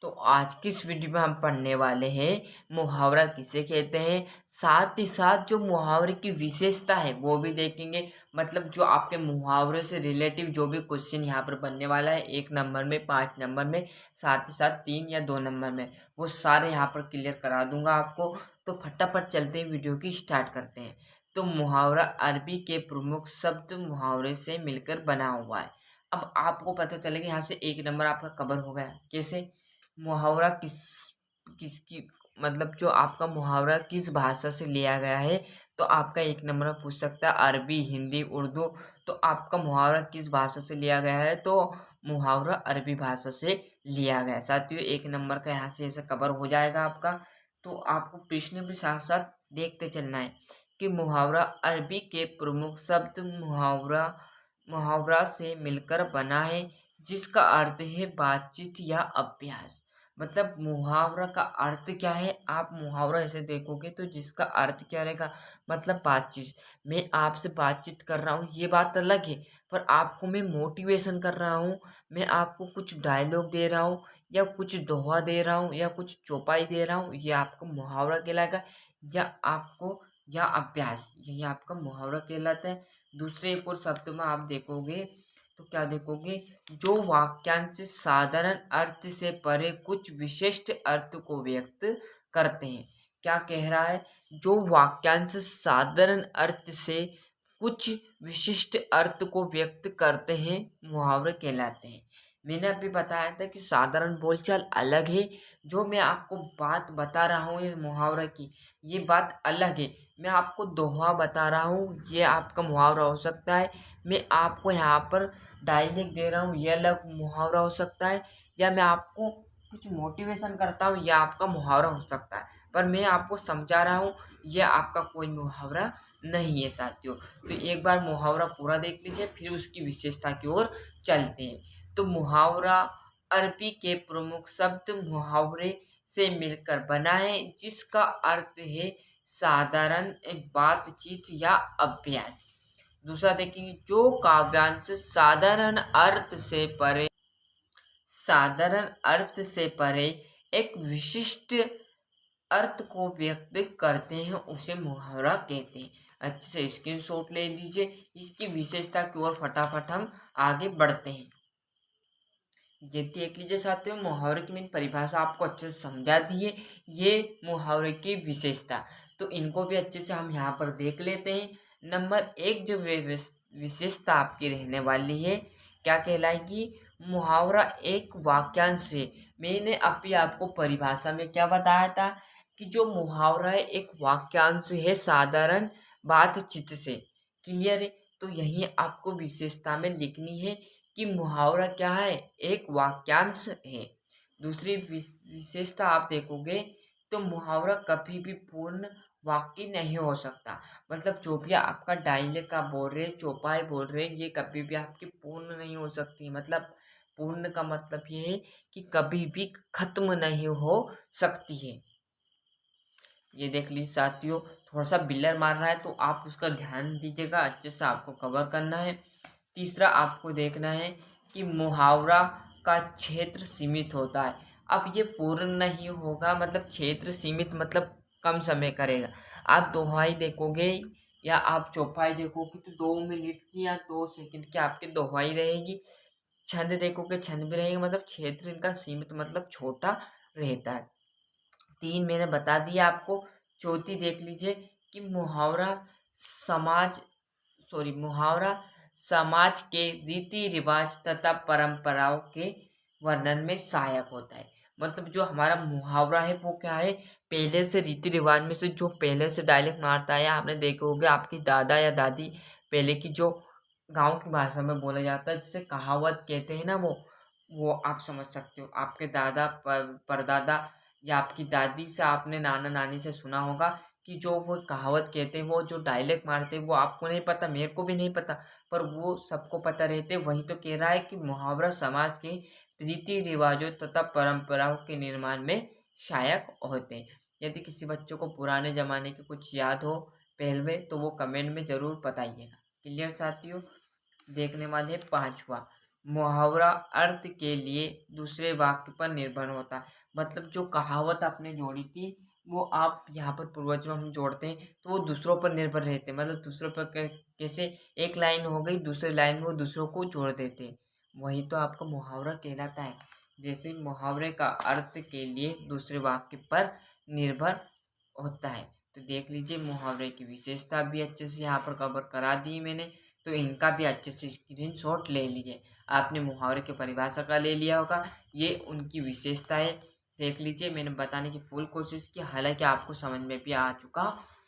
तो आज की इस वीडियो में हम पढ़ने वाले हैं मुहावरा किसे कहते हैं। साथ ही साथ जो मुहावरे की विशेषता है वो भी देखेंगे। मतलब जो आपके मुहावरे से रिलेटिव जो भी क्वेश्चन यहाँ पर बनने वाला है 1 नंबर में, 5 नंबर में, साथ ही साथ 3 या 2 नंबर में, वो सारे यहाँ पर क्लियर करा दूंगा आपको। तो फटाफट चलते हैं, वीडियो की स्टार्ट करते हैं। तो मुहावरा अरबी के प्रमुख शब्द मुहावरे से मिलकर बना हुआ है। अब आपको पता चलेगा यहाँ से 1 नंबर आपका कवर हो गया। कैसे? मुहावरा किसकी मतलब जो आपका मुहावरा किस भाषा से लिया गया है। तो आपका 1 नंबर में पूछ सकता है अरबी, हिंदी, उर्दू। तो आपका मुहावरा किस भाषा से लिया गया है? तो मुहावरा अरबी भाषा से लिया गया है। साथियों 1 नंबर का यहाँ से ऐसे कवर हो जाएगा आपका। तो आपको प्रश्न भी साथ साथ देखते चलना है कि मुहावरा अरबी के प्रमुख शब्द मुहावरा से मिलकर बना है, जिसका अर्थ है बातचीत या अभ्यास। मतलब मुहावरा का अर्थ क्या है? आप मुहावरा ऐसे देखोगे तो जिसका अर्थ क्या रहेगा? मतलब बातचीत। मैं आपसे बातचीत कर रहा हूँ ये बात अलग है, पर आपको मैं मोटिवेशन कर रहा हूँ, मैं आपको कुछ डायलॉग दे रहा हूँ या कुछ दोहा दे रहा हूँ या कुछ चौपाई दे रहा हूँ, ये आपका मुहावरा कहलाएगा। या अभ्यास, यही आपका मुहावरा कहलाता है। दूसरे एक और शब्द में आप देखोगे तो क्या देखोगे? जो वाक्यांश साधारण अर्थ से परे कुछ विशिष्ट अर्थ को व्यक्त करते हैं। क्या कह रहा है? जो वाक्यांश साधारण अर्थ से कुछ विशिष्ट अर्थ को व्यक्त करते हैं मुहावरे कहलाते हैं। मैंने अभी बताया था कि साधारण बोलचाल अलग है। जो मैं आपको बात बता रहा हूँ ये मुहावरे की, ये बात अलग है। मैं आपको दोहा बता रहा हूँ, ये आपका मुहावरा हो सकता है। मैं आपको यहाँ पर डायलॉग दे रहा हूँ, ये अलग मुहावरा हो सकता है। या मैं आपको कुछ मोटिवेशन करता हूँ, यह आपका मुहावरा हो सकता है। पर मैं आपको समझा रहा हूँ, यह आपका कोई मुहावरा नहीं है साथियों। तो एक बार मुहावरा पूरा देख लीजिए, फिर उसकी विशेषता की ओर चलते हैं। तो मुहावरा अरबी के प्रमुख शब्द मुहावरे से मिलकर बना है, जिसका अर्थ है साधारण बातचीत या अभ्यास। दूसरा देखेंगे, जो काव्यांश साधारण अर्थ से परे एक विशिष्ट अर्थ को व्यक्त करते हैं, उसे मुहावरा कहते हैं। अच्छे से स्क्रीनशॉट ले लीजिए। इसकी विशेषता की ओर फटाफट हम आगे बढ़ते हैं। ये देख लीजिए साथियों, मुहावरे की मैंने परिभाषा आपको अच्छे से समझा दी है। ये मुहावरे की विशेषता, तो इनको भी अच्छे से हम यहाँ पर देख लेते हैं। नंबर 1 जो विशेषता आपकी रहने वाली है, क्या कहलाएगी? मुहावरा एक वाक्यांश है। मैंने अभी आपको परिभाषा में क्या बताया था कि जो मुहावरा है एक वाक्यांश है साधारण बातचीत से। क्लियर है? तो यही आपको विशेषता में लिखनी है कि मुहावरा क्या है? एक वाक्यांश है। दूसरी विशेषता आप देखोगे तो मुहावरा कभी भी पूर्ण वाक्य नहीं हो सकता। मतलब जो भी आपका डायलॉग का बोल रहे, चौपाई बोल रहे, ये कभी भी आपकी पूर्ण नहीं हो सकती। मतलब पूर्ण का मतलब ये है कि कभी भी खत्म नहीं हो सकती है। ये देख लीजिए साथियों, थोड़ा सा बिलर मार रहा है तो आप उसका ध्यान दीजिएगा, अच्छे से आपको कवर करना है। तीसरा आपको देखना है कि मुहावरा का क्षेत्र सीमित होता है। अब ये पूर्ण नहीं होगा, मतलब क्षेत्र सीमित मतलब कम समय करेगा। आप दोहाई देखोगे या आप चौपाई देखोगे तो 2 मिनट की या 2 सेकंड की आपकी दोहाई रहेगी। छंद देखोगे, छंद भी रहेगा। मतलब क्षेत्र इनका सीमित मतलब छोटा रहता है। 3 मैंने बता दिया आपको। चौथी देख लीजिए कि समाज मुहावरा समाज के रीति रिवाज तथा परंपराओं के वर्णन में सहायक होता है। मतलब जो हमारा मुहावरा है वो क्या है? पहले से रीति रिवाज में से जो पहले से डायलेक्ट मारता है, आपने देखे होंगे आपकी दादा या दादी पहले की जो गांव की भाषा में बोला जाता है, जिसे कहावत कहते हैं ना, वो आप समझ सकते हो। आपके दादा परदादा या आपकी दादी से आपने नाना नानी से सुना होगा कि जो वो कहावत कहते हैं, वो जो डायलेक्ट मारते हैं, वो आपको नहीं पता, मेरे को भी नहीं पता, पर वो सबको पता रहते। वही तो कह रहा है कि मुहावरा समाज के रीति रिवाजों तथा परंपराओं के निर्माण में सहायक होते हैं। यदि किसी बच्चों को पुराने जमाने के कुछ याद हो पहलवे, तो वो कमेंट में जरूर बताइएगा। क्लियर साथियों? देखने वाले 5वां मुहावरा अर्थ के लिए दूसरे वाक्य पर निर्भर होता है। मतलब जो कहावत आपने जोड़ी थी, वो आप यहाँ पर पूर्वज में हम जोड़ते हैं, तो वो दूसरों पर निर्भर रहते हैं। मतलब दूसरों पर कैसे, एक लाइन हो गई, दूसरी लाइन में वो दूसरों को जोड़ देते हैं। वही तो आपका मुहावरा कहलाता है। जैसे मुहावरे का अर्थ के लिए दूसरे वाक्य पर निर्भर होता है। तो देख लीजिए, मुहावरे की विशेषता भी अच्छे से यहाँ पर कवर करा दी मैंने, तो इनका भी अच्छे से स्क्रीनशॉट ले लीजिए। आपने मुहावरे की परिभाषा का ले लिया होगा, ये उनकी विशेषता है। देख लीजिए, मैंने बताने की फुल कोशिश की, हालांकि आपको समझ में भी आ चुका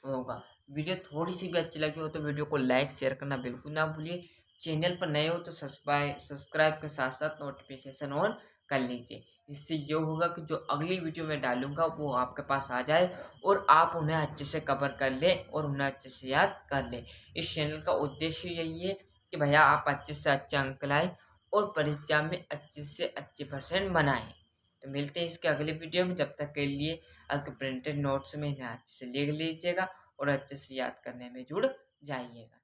होगा। वीडियो थोड़ी सी भी अच्छी लगी हो तो वीडियो को लाइक शेयर करना बिल्कुल ना भूलिए। चैनल पर नए हो तो सब्सक्राइब के साथ साथ नोटिफिकेशन ऑन कर लीजिए। इससे ये होगा कि जो अगली वीडियो मैं डालूंगा वो आपके पास आ जाए और आप उन्हें अच्छे से कवर कर लें और उन्हें अच्छे से याद कर लें। इस चैनल का उद्देश्य यही है कि भैया आप अच्छे से अच्छे अंक लाएं और परीक्षा में अच्छे से अच्छे परसेंट बनाएं। तो मिलते हैं इसके अगले वीडियो में। जब तक के लिए आपके प्रिंटेड नोट्स में इन्हें अच्छे से लिख लीजिएगा और अच्छे से याद करने में जुड़ जाइएगा।